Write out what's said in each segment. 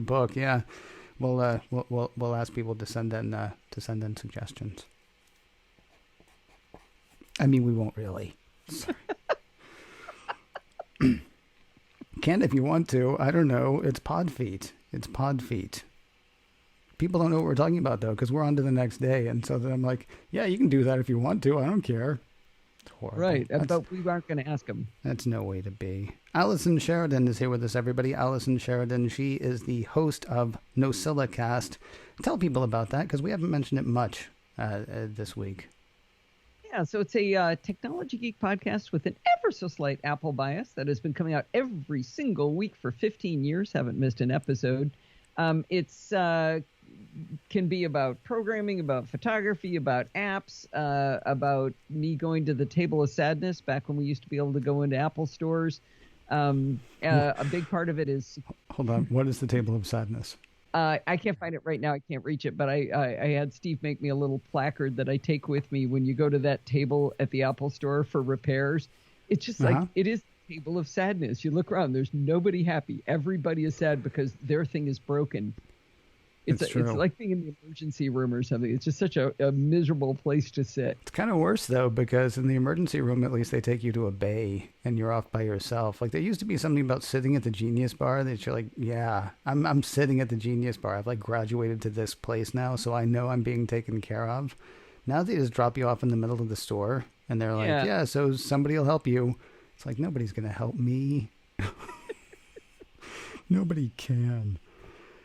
book. Yeah, we'll ask people to send in suggestions. I mean, we won't really. Can if you want to. I don't know. It's pod feet. It's pod feet. People don't know what we're talking about though, because we're on to the next day, and so then I'm like, yeah, you can do that if you want to. I don't care. It's horrible. Right, but we aren't going to ask them. That's no way to be. Allison Sheridan is here with us, everybody. Allison Sheridan. She is the host of NosillaCast. Tell people about that, because we haven't mentioned it much this week. Yeah, so it's a technology geek podcast with an ever so slight Apple bias that has been coming out every single week for 15 years. Haven't missed an episode. It's can be about programming, about photography, about apps, about me going to the Table of Sadness back when we used to be able to go into Apple stores. A big part of it is... Hold on. What is the Table of Sadness? I can't find it right now. I can't reach it, but I had Steve make me a little placard that I take with me when you go to that table at the Apple store for repairs. It's just like, it is the Table of Sadness. You look around, there's nobody happy. Everybody is sad because their thing is broken. It's like being in the emergency room or something. It's just such a miserable place to sit. It's kind of worse, though, because in the emergency room, at least they take you to a bay and you're off by yourself. Like, there used to be something about sitting at the Genius Bar that you're like, yeah, I'm sitting at the Genius Bar. I've, like, graduated to this place now, so I know I'm being taken care of. Now they just drop you off in the middle of the store, and they're like, yeah, so somebody will help you. It's like, nobody's going to help me. Nobody can.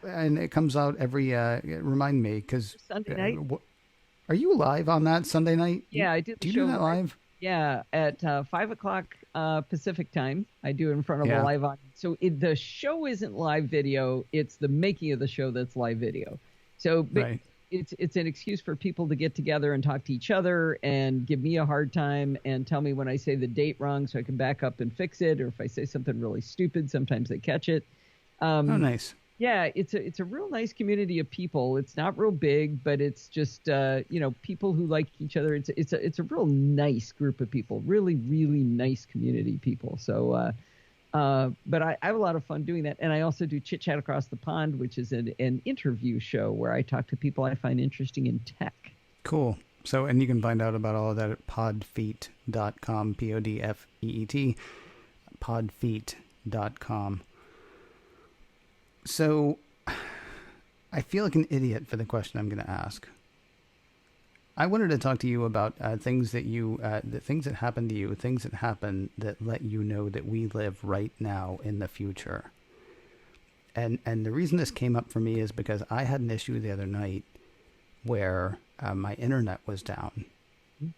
And it comes out every, remind me, because... Sunday night? Are you live on that Sunday night? Yeah, I did the show. Do you do that live? Yeah, at 5 o'clock Pacific time. I do it in front of a live audience. So the show isn't live video. It's the making of the show that's live video. So it's an excuse for people to get together and talk to each other and give me a hard time and tell me when I say the date wrong so I can back up and fix it. Or if I say something really stupid, sometimes they catch it. Oh, nice. Yeah, it's a real nice community of people. It's not real big, but it's just people who like each other. It's a real nice group of people. Really, really nice community people. So, but I have a lot of fun doing that, and I also do Chit Chat Across the Pond, which is an interview show where I talk to people I find interesting in tech. Cool. So, and you can find out about all of that at podfeet.com, PODFEET, podfeet.com. So, I feel like an idiot for the question I'm going to ask. I wanted to talk to you about things that things that happen to you, things that happen that let you know that we live right now in the future. And the reason this came up for me is because I had an issue the other night where my internet was down.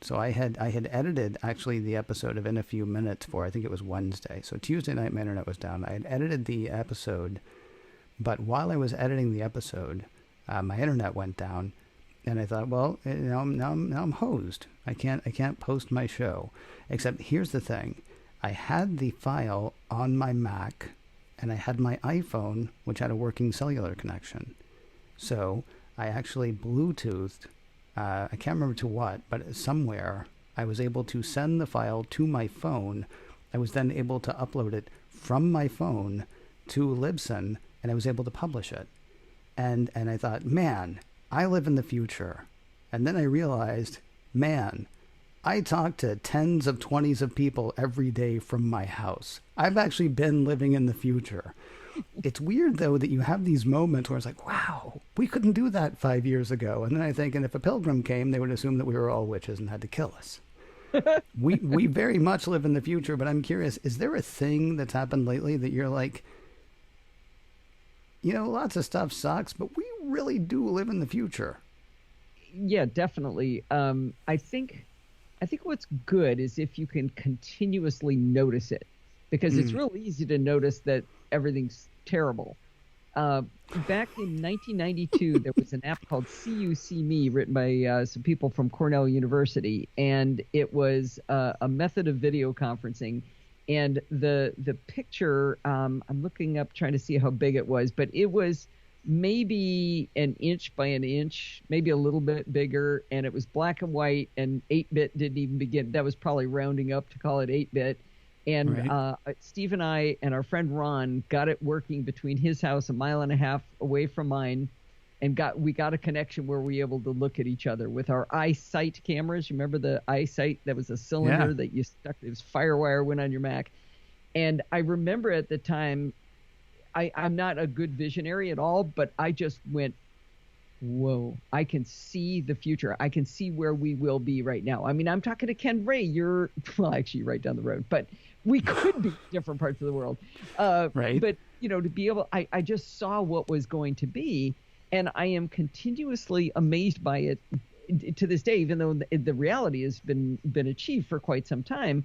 So I had edited actually the episode of In a Few Minutes for, I think it was Wednesday. So Tuesday night my internet was down. I had edited the episode. But while I was editing the episode, my internet went down, and I thought, well, now I'm hosed. I can't post my show. Except here's the thing: I had the file on my Mac, and I had my iPhone, which had a working cellular connection. So I actually Bluetoothed. I can't remember to what, but somewhere I was able to send the file to my phone. I was then able to upload it from my phone to Libsyn. And I was able to publish it. And I thought, man, I live in the future. And then I realized, man, I talk to tens of 20s of people every day from my house. I've actually been living in the future. It's weird, though, that you have these moments where it's like, wow, we couldn't do that 5 years ago. And then I think, and if a pilgrim came, they would assume that we were all witches and had to kill us. We very much live in the future, but I'm curious, is there a thing that's happened lately that you're like, lots of stuff sucks, but we really do live in the future? Yeah, definitely. I think what's good is if you can continuously notice it, because it's real easy to notice that everything's terrible. Back in 1992, there was an app called See You, See Me, written by some people from Cornell University, and it was a method of video conferencing. And the picture, I'm looking up trying to see how big it was, but it was maybe an inch by an inch, maybe a little bit bigger, and it was black and white, and 8-bit didn't even begin. That was probably rounding up to call it 8-bit. And Right. Steve and I and our friend Ron got it working between his house, a mile and a half away from mine, and we got a connection where we were able to look at each other with our eyesight cameras. You remember the eyesight? That was a Yeah. cylinder that you stuck. It was firewire, went on your Mac. And I remember at the time, I'm not a good visionary at all, but I just went, whoa, I can see the future. I can see where we will be right now. I mean, I'm talking to Ken Ray. You're, well, actually right down the road, but we could be different parts of the world. Right. But, to be able, I just saw what was going to be, and I am continuously amazed by it to this day, even though the reality has been achieved for quite some time.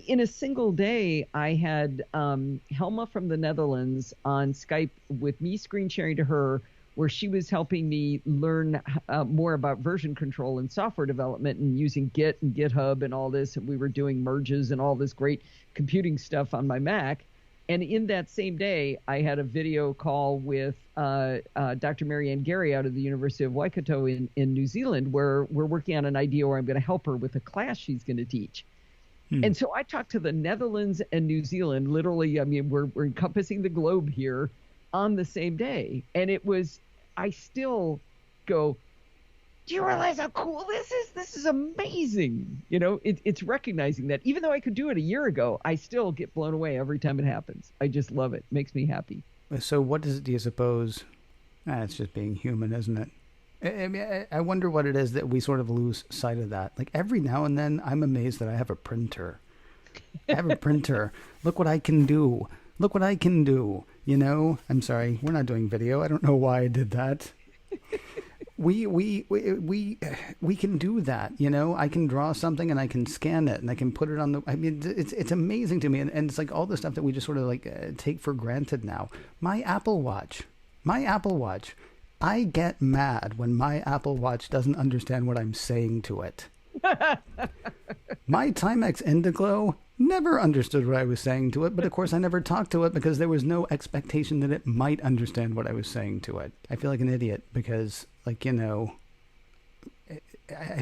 In a single day, I had Helma from the Netherlands on Skype with me screen sharing to her, where she was helping me learn more about version control and software development and using Git and GitHub and all this. And we were doing merges and all this great computing stuff on my Mac. And in that same day, I had a video call with Dr. Marianne Gary out of the University of Waikato in New Zealand, where we're working on an idea where I'm going to help her with a class she's going to teach. And so I talked to the Netherlands and New Zealand, literally, I mean, we're encompassing the globe here on the same day. And I still go, do you realize how cool this is? This is amazing. It's recognizing that even though I could do it a year ago, I still get blown away every time it happens. I just love it. Makes me happy. So what do you suppose? It's just being human, isn't it? I mean, I wonder what it is that we sort of lose sight of that. Like every now and then, I'm amazed that I have a printer. I have a printer. Look what I can do. Look what I can do. I'm sorry, we're not doing video. I don't know why I did that. We can do that. I can draw something and I can scan it and I can put it on the. I mean, it's amazing to me, and it's like all the stuff that we just sort of like take for granted now. My Apple Watch. I get mad when my Apple Watch doesn't understand what I'm saying to it. My Timex Indiglo never understood what I was saying to it, but of course I never talked to it because there was no expectation that it might understand what I was saying to it. I feel like an idiot because, I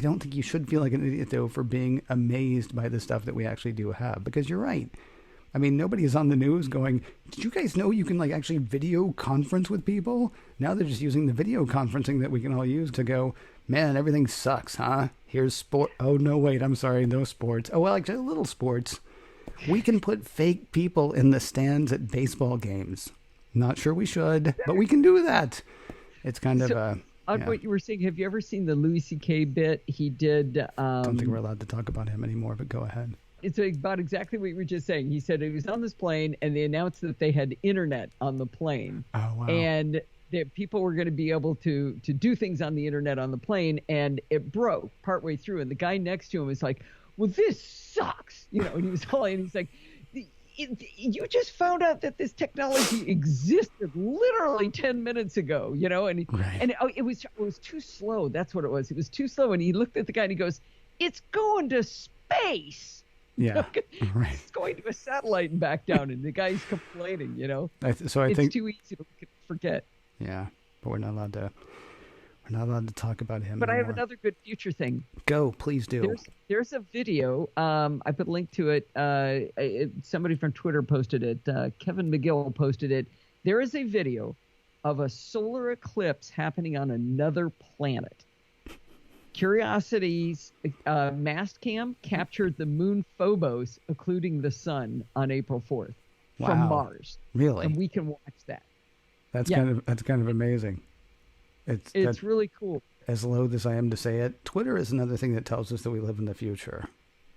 don't think you should feel like an idiot, though, for being amazed by the stuff that we actually do have, because you're right. I mean, nobody is on the news going, did you guys know you can actually video conference with people? Now they're just using the video conferencing that we can all use to go, man, everything sucks, huh? Here's sport. Oh, no, wait, I'm sorry, no sports. Oh, well, actually, little sports. We can put fake people in the stands at baseball games. Not sure we should, but we can do that. It's kind of a... On what you were saying, have you ever seen the Louis C.K. bit he did? I don't think we're allowed to talk about him anymore, but go ahead. It's about exactly what you were just saying. He said he was on this plane and they announced that they had internet on the plane. Oh, wow. And that people were going to be able to do things on the internet on the plane, and it broke partway through. And the guy next to him was like, well, this sucks. And he was calling, and he's like, you just found out that this technology existed literally 10 minutes ago, and right. And it was too slow. That's what it was. It was too slow. And he looked at the guy and he goes, it's going to space. Yeah, right. It's going to a satellite and back down, and the guy's complaining. I think it's too easy to forget. Yeah, but we're not allowed to talk about him. But anymore. I have another good future thing. Go, please do. There's a video. I put a link to it. Somebody from Twitter posted it. Kevin McGill posted it. There is a video of a solar eclipse happening on another planet. Curiosity's mast cam captured the moon Phobos occluding the sun on April 4th from Mars. Really? And we can watch that. That's kind of amazing. It's really cool. As loath as I am to say it, Twitter is another thing that tells us that we live in the future.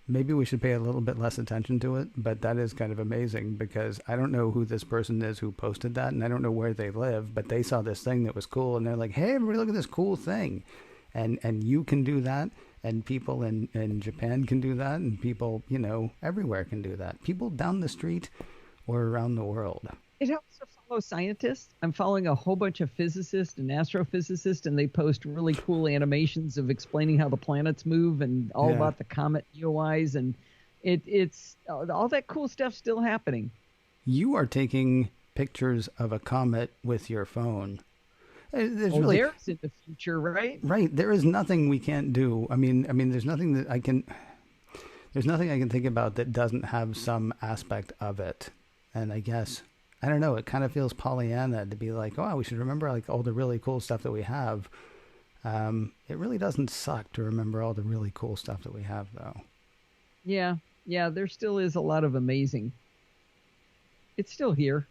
Maybe we should pay a little bit less attention to it, but that is kind of amazing because I don't know who this person is who posted that, and I don't know where they live, but they saw this thing that was cool, and they're like, hey, everybody, look at this cool thing. And you can do that, and people in Japan can do that, and people, everywhere can do that. People down the street or around the world. It helps to follow scientists. I'm following a whole bunch of physicists and astrophysicists, and they post really cool animations of explaining how the planets move and all about the comet EOIs, and it's all that cool stuff still happening. You are taking pictures of a comet with your phone. There's in the future, right? Right. There is nothing we can't do. I mean, there's nothing that There's nothing I can think about that doesn't have some aspect of it. And I guess, I don't know, it kind of feels Pollyanna to be like, oh, we should remember like all the really cool stuff that we have. It really doesn't suck to remember all the really cool stuff that we have, though. Yeah, yeah, there still is a lot of amazing. It's still here.